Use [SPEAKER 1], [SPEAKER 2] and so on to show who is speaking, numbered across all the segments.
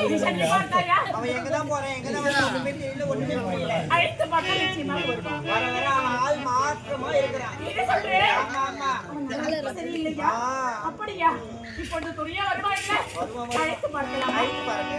[SPEAKER 1] அவன் எங்கதான் போறான் எங்கதான் ஒண்ணுமே தெரியல ஒண்ணுமே புரியல.
[SPEAKER 2] அழைத்து மக்கள் நிச்சயமா வருவான்.
[SPEAKER 1] வர வர அவன் ஆள் மாற்றமா இருக்கிறான். ஆமா ஆமா
[SPEAKER 2] சரியில்லையா? அப்படியா? இப்பொழுது துணியா வருவா இல்ல? அழைத்து பார்க்கலாம்.
[SPEAKER 1] அழைத்து பாருங்க.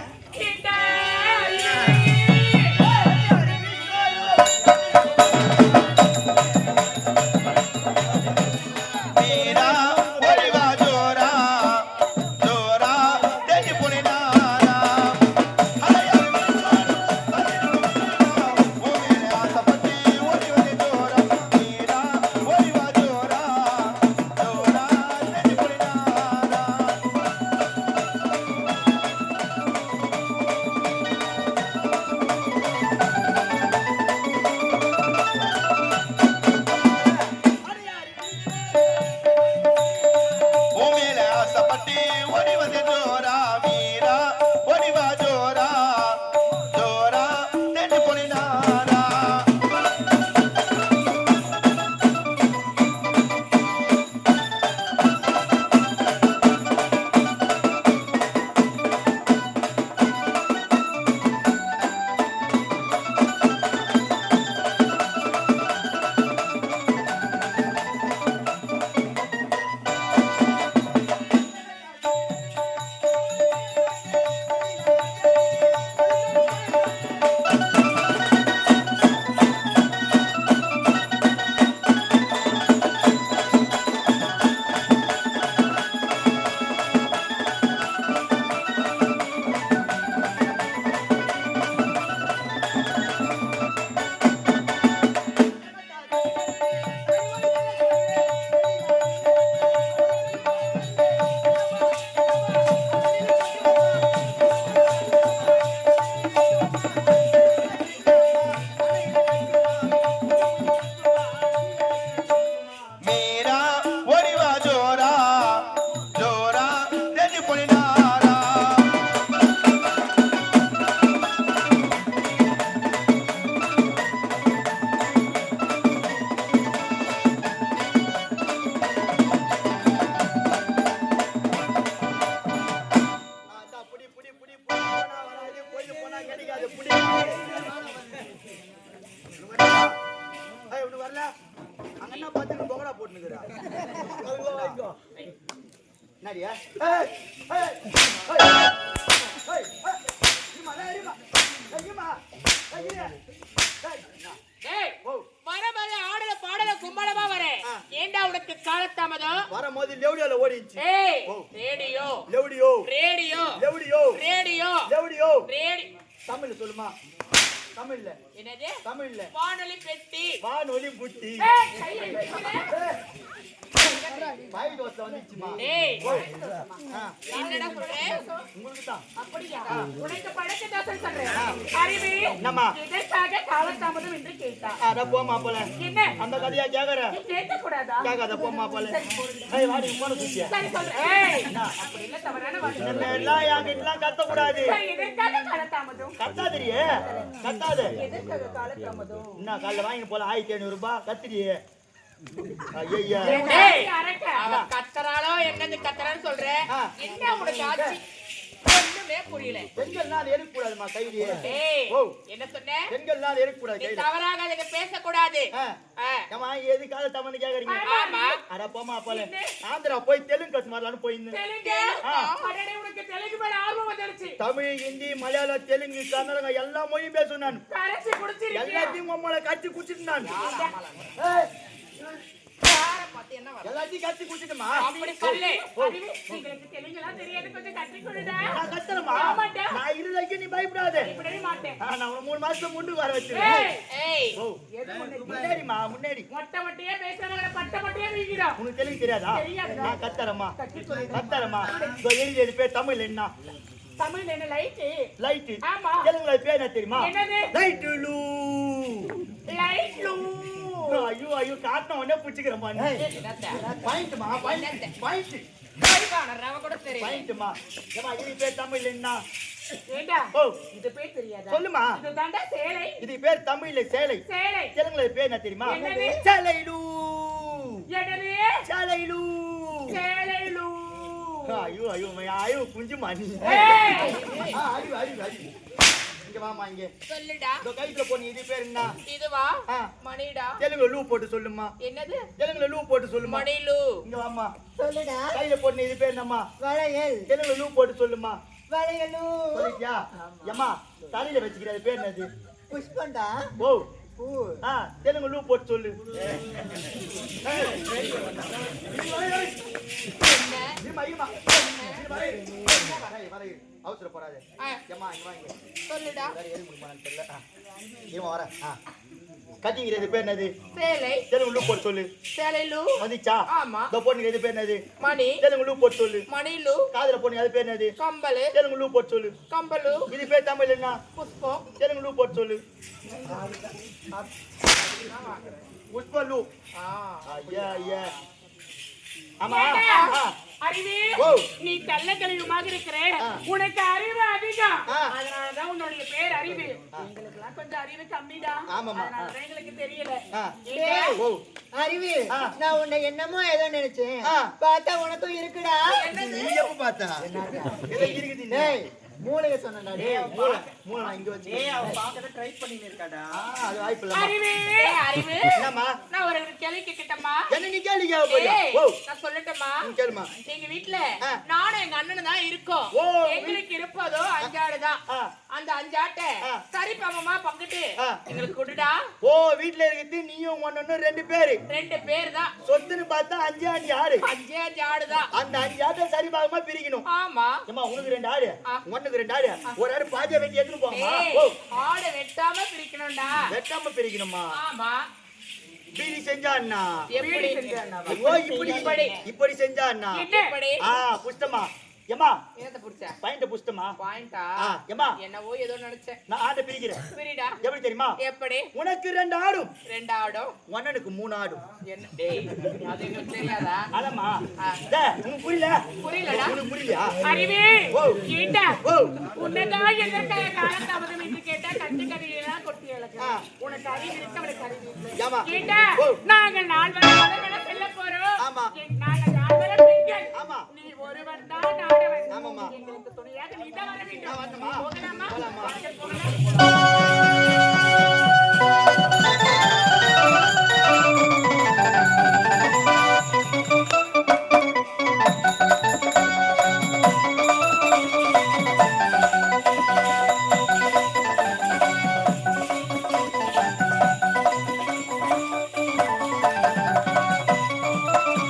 [SPEAKER 1] தமிழ்ல சொல்லுமா? தமிழ்ல என்னது? தமிழ்ல வானொலி பெட்டி, வானொலி புட்டி. பாய் தோசை வந்துச்சுமா. டேய் என்னடா சொல்றே? உங்களுக்கு தான். அப்படியா? உனக்கு பழக்க தோசை சொல்றேன். அறிவி என்னம்மா? இதற்காக காலதாமதம் என்று கேட்டா. அட போமா போல. என்ன அந்த கதையா கேக்குற? கேட்க கூடாதா? கேட்காத போமா போல. ஏய் வாடி போன சுத்தியா. சரி சொல்றேன். ஏய் அப்படி இல்ல தவறான வார்த்தை எல்லாம் யாங்கிட்டலாம் கத்த கூடாது. இதற்காக காலதாமதம். கத்தாதறியே. கத்தாத. எதற்காக காலதாமதம்? என்ன கால்ல வாங்கி போல 1500 ரூபாய் கத்திரியே. ஐயா டேய் அவ கத்தறாளோ என்னது கத்தறான்னு சொல்ற? என்ன உனக்கு ஆச்சு? ஒண்ணுமே புரியல. பெண்கள்லாம் எரிக்க கூடாதுமா கையிலே. டேய் என்ன சொன்னே? பெண்கள்லாம் எரிக்க கூடாது கையில. தவறாக அத பேச கூடாது. ஏமா எதுக்காக தமன்னு கேக்குறீங்க? ஆமா அட போமா போல. ஆந்திரா போய் தெலுங்கு கத்து மாறலாம்னு போயிருந்து. தெலுங்கு அடடே உனக்கு தெலுங்கு மேல ஆர்வம் வந்துருச்சு. தமிழ் ஹிந்தி மலையாளம் தெலுங்கு கன்னடம் எல்லா மொழியும் பேசுவேன் நான். கரைச்சி குடிச்சிருக்கீங்க. எல்லாத்தையும் மம்மள கட்டி குடிச்சிட்டு நான். ஏய் எல்லாத்தையும் கத்தி குடிச்சிட்டுமா? அப்படி சொல்லு. உங்களுக்கு தெலுங்குலாம் தெரியாது கொஞ்சம் கத்தி கொடுடா. நான் கத்தறமா? நான் இருளைக்கு நீ பயப்படாதே. பயப்படவே மாட்டேன். நான் ஒரு 3 மாசத்துக்கு முன்னுக்கு வர வச்சிருக்கேன். ஏய் எது முன்னேறிமா முன்னேறி. மொட்டை மொட்டையே பேசுறவங்க பட்டை மொட்டையே வீங்கிடா. உனக்கு தெலுங்கு தெரியாதா? நான் கத்தறமா. கத்தறமா. சோ எழுதி பேர் தமிழ் என்ன? தமிழ்ல என்ன லைட்? லைட். ஆமா. தெலுங்குல பேர் என்ன தெரியுமா? என்னது? லைட் லூ. லைட் லூ. ஐயோ ஐயோ காட்ன உடனே புடிச்சுக்கிறேன் பாரு. பாயிண்ட்மா பாயிண்ட் பாயிண்ட். கைவான ரவ கூட தெரியும். பாயிண்ட்மா. ஏமா இது பேர் தமிழ்ல என்ன? ஏண்டா ஓ இது பேர் தெரியாதா? சொல்லுமா. இது தாண்டா சேலை. இது பேர் தமிழ்ல சேலை. சேலை. தெலுங்குல பேர் என்ன தெரியுமா? சேலைலு. என்னது? சேலைலு. சேலைலு.
[SPEAKER 3] ஐயோ ஐயோ ஐயோ குஞ்சுமா நீ
[SPEAKER 2] ஏய்,
[SPEAKER 3] அறிவு அறிவு அறிவு இங்க வாமா இங்க
[SPEAKER 1] சொல்லுடா.
[SPEAKER 3] இந்த கைத்துல போன இது பேர் என்ன
[SPEAKER 1] இதுவா?
[SPEAKER 3] ஆ.
[SPEAKER 1] மணிடா.
[SPEAKER 3] தெலுங்குல லூ போட்டு சொல்லுமா
[SPEAKER 1] என்னது?
[SPEAKER 3] தெலுங்குல லூ போட்டு சொல்லுமா
[SPEAKER 1] மணிலு.
[SPEAKER 3] இங்க வாமா
[SPEAKER 4] சொல்லுடா
[SPEAKER 3] கையில போன இது பேர் என்னம்மா
[SPEAKER 4] வளையல்
[SPEAKER 3] தெலுங்குல லூ போட்டு சொல்லுமா
[SPEAKER 4] வளையலு
[SPEAKER 3] சொல்லிட்டியா ஏம்மா தலையில வச்சுக்கிற அது பேர் என்னது
[SPEAKER 4] புஷ்பண்டா
[SPEAKER 3] ஓ
[SPEAKER 4] பூ
[SPEAKER 3] தெலுங்கு லூ போட்டு சொல்லு அவசரப்படாது ஏம்மா இங்க வாங்க
[SPEAKER 1] சொல்லுடா.
[SPEAKER 3] ஏறி முடியுமான்னு தெரியல இவன் வரேன் கட்டிங்கிறது பேர் என்னது
[SPEAKER 1] சேலை.
[SPEAKER 3] தெலுங்கு லூ போட்டு சொல்லு
[SPEAKER 1] சேலைலு.
[SPEAKER 3] வந்துச்சா
[SPEAKER 1] ஆமா.
[SPEAKER 3] இந்த பொண்ணுங்கிறது பேர் என்னது
[SPEAKER 1] மணி.
[SPEAKER 3] தெலுங்கு லூ போட்டு சொல்லு
[SPEAKER 1] மணிலு.
[SPEAKER 3] காதுல பொண்ணு அது பேர் என்னது
[SPEAKER 1] கம்பலு.
[SPEAKER 3] தெலுங்கு லூ போட்டு சொல்லு
[SPEAKER 1] கம்பலு.
[SPEAKER 3] இது பேர் தமிழ் என்ன
[SPEAKER 1] புஷ்பம்.
[SPEAKER 3] தெலுங்கு லூ போட்டு சொல்லு புஷ்ப லூ ஐயா ஐயா ஆமா
[SPEAKER 2] ஏண்டா, அறிவு
[SPEAKER 3] ஓ.
[SPEAKER 2] நீ தெல்ல தெளிவுமாக இருக்கிற உனக்கு அறிவு அதிகம் அதனாலதான் உன்னுடைய பேர் அறிவு எங்களுக்கெல்லாம் கொஞ்சம் அறிவு கம்மிடா
[SPEAKER 3] ஆமாம்மா.
[SPEAKER 2] அதனாலதான் எங்களுக்கு தெரியல
[SPEAKER 4] டேய்,
[SPEAKER 3] ஓ
[SPEAKER 4] அறிவு நான் உன்னை என்னமோ ஏதோ நினைச்சேன் பார்த்தா உனக்கும் இருக்குடா
[SPEAKER 3] நீ எப்ப பார்த்தா ஏதோ இருக்குது
[SPEAKER 4] டேய் மூளைய சொன்னடா டேய்
[SPEAKER 3] மூளை மூளை நான் இங்க வச்சு
[SPEAKER 5] அவன் பார்க்கறத ட்ரை பண்ணின்னு இருக்காடா.
[SPEAKER 3] அது வாய்ப்பு இல்ல
[SPEAKER 2] அறிவு
[SPEAKER 1] அறிவு.
[SPEAKER 3] என்னம்மா
[SPEAKER 1] நான் ஒரு கேள்வி கேட்கட்டமா?
[SPEAKER 3] என்ன நீ கேள்வி கேட்க போறியா ஓ
[SPEAKER 1] நான் சொல்லட்டுமா?
[SPEAKER 3] நீ கேளுமா
[SPEAKER 1] எங்க வீட்டுல நானும் எங்க அண்ணனும் தான் இருக்கோம்.
[SPEAKER 3] ஓ.
[SPEAKER 1] எங்களுக்கு இருப்பதோ 5 ஆடு தான். அந்த 5 ஆட்டை சரி பாமமா பங்கிட்டு எங்களுக்கு கொடுடா.
[SPEAKER 3] ஓ வீட்ல இருக்குது நீயும் ஒண்ணு 2 பேரு
[SPEAKER 1] 2 பேர் தான்.
[SPEAKER 3] சொத்துன்னு பார்த்தா 5 ஆடு
[SPEAKER 1] 5 ஆடு தான்.
[SPEAKER 3] அந்த 5 ஆட்டை சரி பாகமா பிரிக்கணும்
[SPEAKER 1] ஆமா.
[SPEAKER 3] ஏமா உனக்கு 2 ஆடு உனக்கு 2 ஆடு ஒரு ஆடு பாஜா வெட்டி எடுத்துட்டு போமா
[SPEAKER 1] ஏய்,
[SPEAKER 3] ஓ
[SPEAKER 1] ஆடை வெட்டாம பிரிக்கணும்டா.
[SPEAKER 3] வெட்டாம பிரிக்கணுமா
[SPEAKER 1] ஆமா.
[SPEAKER 3] பீடி செஞ்சா அண்ணா
[SPEAKER 1] எப்படி?
[SPEAKER 3] ஓ இப்படி செஞ்சா அண்ணா
[SPEAKER 1] எப்படி?
[SPEAKER 3] புஷ்டமா ஏமா
[SPEAKER 1] என்னத்த புடிச்ச?
[SPEAKER 3] பையன்ட புஷ்டமா
[SPEAKER 1] பாயிண்டா?
[SPEAKER 3] ஏமா
[SPEAKER 1] என்னவோ ஏதோ நினைச்சேன்.
[SPEAKER 3] நான் ஆட்டை பிரிக்கிறேன்
[SPEAKER 1] பிரிடா.
[SPEAKER 3] எப்படி தெரியுமா
[SPEAKER 1] எப்படி?
[SPEAKER 3] உனக்கு 2 ஆடும்
[SPEAKER 1] 2 ஆடும்.
[SPEAKER 3] ஒன்னனுக்கு 3 ஆடும்
[SPEAKER 1] என்ன டேய், அது எனக்கு தெரியாதா?
[SPEAKER 3] அதம்மா உனக்கு புரியல
[SPEAKER 1] புரியலடா.
[SPEAKER 3] உனக்கு புரியலையா
[SPEAKER 2] அறிவு
[SPEAKER 3] ஓ.
[SPEAKER 2] கேட்டா
[SPEAKER 3] ஓ
[SPEAKER 2] உன்னதான் எதற்காக காலதாமதம் என்று கேட்டா கட்டு கதையெல்லாம் கொட்டி இழக்க உனக்கு அறிவு இருக்கு அவனுக்கு அறிவு இல்லை.
[SPEAKER 3] ஏமா
[SPEAKER 2] கேட்டா
[SPEAKER 3] ஓ.
[SPEAKER 2] நாங்கள் 4 வரை செல்ல போறோம்
[SPEAKER 3] ஆமா.
[SPEAKER 2] நாங்கள் 4 வரை பெண்கள்
[SPEAKER 3] ஆமா
[SPEAKER 2] நீ ஒருவன் தான் நாடவன்
[SPEAKER 3] ஆமாம்மா.
[SPEAKER 2] எங்களுக்கு துணையாக நீ தான் வர வேண்டும்
[SPEAKER 3] நான் வரணுமா?
[SPEAKER 2] போகலாமா
[SPEAKER 3] போகலாமா?
[SPEAKER 2] வாங்க, போகலாம்